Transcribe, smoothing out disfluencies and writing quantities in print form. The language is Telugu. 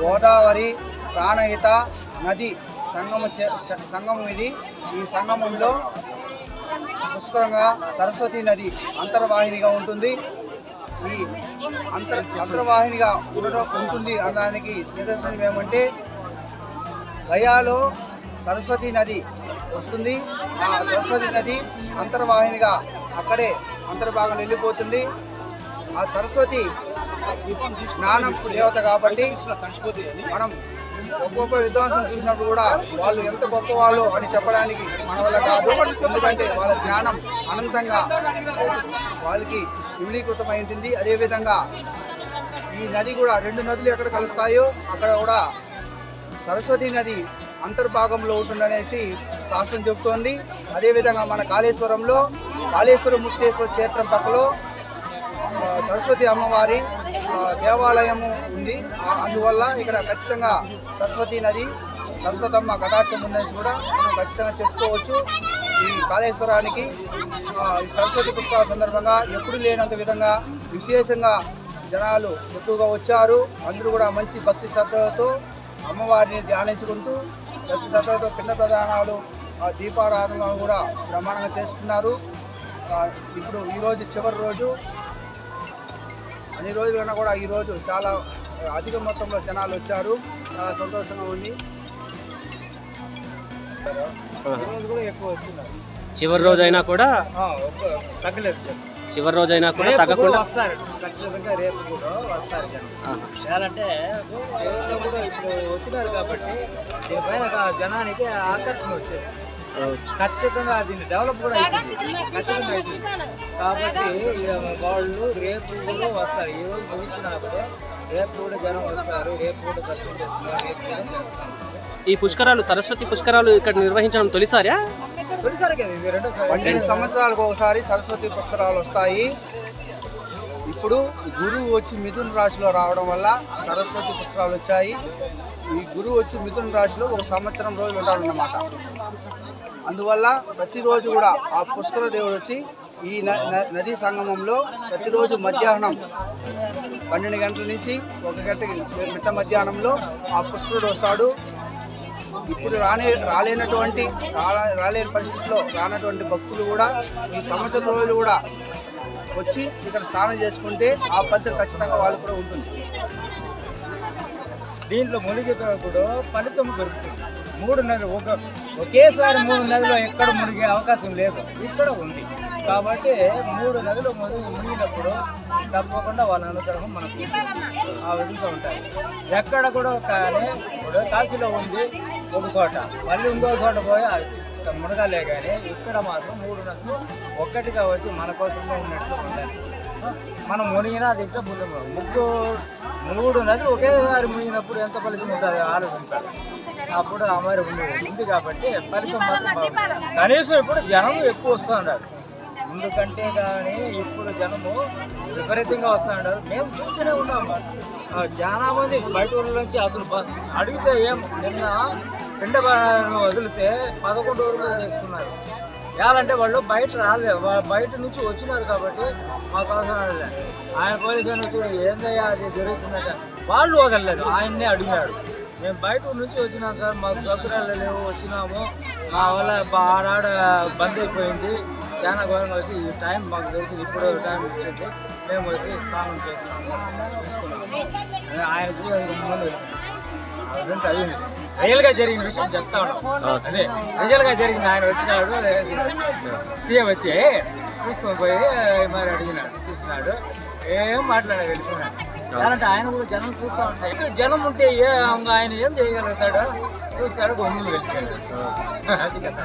గోదావరి ప్రాణహిత నది సంగమం ఇది. ఈ సంగమంలో పుష్కలంగా సరస్వతి నది అంతర్వాహినిగా ఉంటుంది. ఈ అంతర్వాహినిగా ఉంటుంది అనడానికి నిదర్శనం ఏమంటే గయాలో సరస్వతి నది వస్తుంది. ఆ సరస్వతి నది అంతర్వాహినిగా అక్కడే అంతర్భాగంలో వెళ్ళిపోతుంది. ఆ సరస్వతి స్నానం దేవత కాబట్టి మనం ఒక్కొక్క విద్వాంసం చూసినప్పుడు కూడా వాళ్ళు ఎంత గొప్ప వాళ్ళు అని చెప్పడానికి మన వల్ల కాదు. ఎందుకంటే వాళ్ళ జ్ఞానం అనంతంగా వాళ్ళకి విలీకృతమైంది. అదేవిధంగా ఈ నది కూడా 2 నదులు ఎక్కడ కలుస్తాయో అక్కడ కూడా సరస్వతి నది అంతర్భాగంలో ఉంటుందనేసి శాస్త్రం చెబుతోంది. అదేవిధంగా మన కాళేశ్వరంలో కాళేశ్వర ముక్తేశ్వర క్షేత్రం పక్కలో సరస్వతి అమ్మవారి దేవాలయము ఉంది. అందువల్ల ఇక్కడ ఖచ్చితంగా సరస్వతి నది సరస్వతమ్మ కటాక్షం ఉందని కూడా మనం ఖచ్చితంగా చెప్పుకోవచ్చు. ఈ కాళేశ్వరానికి సరస్వతి పుష్కరాల సందర్భంగా ఎప్పుడు లేనంత విధంగా విశేషంగా జనాలు ఎక్కువగా వచ్చారు. అందరూ కూడా మంచి భక్తి శ్రద్ధలతో అమ్మవారిని ధ్యానించుకుంటూ భక్తి శ్రద్ధలతో పిండ ప్రదానాలు దీపారాధన కూడా బ్రహ్మాండంగా చేసుకున్నారు. ఇప్పుడు ఈరోజు చివరి రోజు. అన్ని రోజుల కన్నా కూడా ఈరోజు చాలా అధిక మొత్తంలో జనాలు వచ్చారు. చాలా సంతోషంగా ఉంది. చివరి రోజు అయినా కూడా తగ్గలేదు. చివరి రోజు అయినా కూడా తగ్గకుండా వస్తారు. ఖచ్చితంగా రేపు కూడా వస్తారు. చేయాలంటే ఇప్పుడు వచ్చినారు కాబట్టి దీనిపైన జనానికి ఆకర్షణ వచ్చేది. ఖచ్చితంగా దీన్ని డెవలప్ కూడా ఖచ్చితంగా అవుతుంది. కాబట్టి వాళ్ళు రేపు కూడా వస్తారు. ఈరోజు ముగించినప్పుడు రేపు కూడా జనం వస్తారు. రేపు కూడా దర్శనం చేస్తున్నారు. ఈ పుష్కరాలు సరస్వతి పుష్కరాలు ఇక్కడ నిర్వహించడం తొలిసారా? తొలిసారి కదా, ఇది 12 సంవత్సరాలకు ఒకసారి సరస్వతి పుష్కరాలు వస్తాయి. ఇప్పుడు గురువు వచ్చి మిథున రాశిలో రావడం వల్ల సరస్వతి పుష్కరాలు వచ్చాయి. ఈ గురువు వచ్చి మిథున రాశిలో 1 సంవత్సరం రోజులు ఉంటారన్నమాట. అందువల్ల ప్రతిరోజు కూడా ఆ పుష్కర దేవుడు వచ్చి ఈ నదీ సంగమంలో ప్రతిరోజు మధ్యాహ్నం 12 గంటల నుంచి 1 గంటకి మిట్ట మధ్యాహ్నంలో ఆ పుష్కరుడు వస్తాడు. ఇప్పుడు రాలేని పరిస్థితిలో రానటువంటి భక్తులు కూడా ఈ సంవత్సరం రోజులు కూడా వచ్చి ఇక్కడ స్నానం చేసుకుంటే ఆ ఫలితం ఖచ్చితంగా వాళ్ళు కూడా ఉంటుంది. దీంట్లో మునిగేటప్పుడు ఫలితం దొరుకుతుంది. 3 నెలలు ఒకేసారి 3 నెలలు ఎక్కడ మునిగే అవకాశం లేదు, ఇక్కడ ఉంది. కాబట్టి 3 నెలలు మునిగినప్పుడు తప్పకుండా వాళ్ళ అనుగ్రహం మనకు ఆ విధంగా ఉంటాయి. ఎక్కడ కూడా కానీ ఇప్పుడు కాశీలో ఉంది ఒక చోట, మళ్ళీ ఇంకో చోట పోయి మునగాలే కానీ ఇక్కడ మాత్రం 3 నెలలు ఒక్కటిగా వచ్చి మన కోసమే ఉన్నట్లు ఉండాలి. మనం మునిగినా అది ఇంకా 3 నెలలు ఒకేసారి మునిగినప్పుడు ఎంత ఫలితం ఉంటుంది ఆలోచించాలి. అప్పుడు అమ్మాయి ఉంది కాబట్టి ఫలితం మాత్రం కనీసం ఇప్పుడు జనం ఎక్కువ వస్తూ ఉంటారు. ఎందుకంటే కానీ ఇప్పుడు జనము విపరీతంగా వస్తూ ఉంటారు. మేము చూస్తూనే ఉన్నాం. చాలా మంది బయట ఊళ్ళ నుంచి అసలు అడిగితే నిన్న పిండ వదిలితే 11 వరకు చేస్తున్నారు. ఎలాంటే వాళ్ళు బయట రాలేదు, బయట నుంచి వచ్చినారు కాబట్టి మాకు అవసరం లేదు. ఆయన పోలీసు వచ్చి ఏందయ్యా అది జరుగుతుందంట వాళ్ళు వదలలేదు, ఆయన్నే అడిగాడు. మేము బయట నుంచి వచ్చినాం సార్, మాకు సౌకర్యాలు లేవు, వచ్చినాము, మా వల్ల ఆడాడ బంద్ అయిపోయింది, చాలా ఘోరంగా వచ్చి ఈ టైం మాకు దొరికింది, ఇప్పుడు టైం వచ్చింది, మేము వచ్చి స్నానం చేస్తున్నాము. ఆయన ముందు అదంతా అయ్యింది. రియల్గా జరిగిన విషయం చెప్తా ఉన్నాం. అదే రియల్గా జరిగింది. ఆయన వచ్చినాడు, సీఎం వచ్చి చూసుకొని పోయి మరి అడిగినాడు, చూసినాడు, ఏం మాట్లాడాడు, వెళ్తున్నాడు. అలాంటి ఆయన కూడా జనం చూస్తూ ఉంటాయి. జనం ఉంటే ఆయన ఏం చేయగలుగుతాడో చూస్తాడు, గొంతులు వెళ్ళిపోయాడు. అది కదా.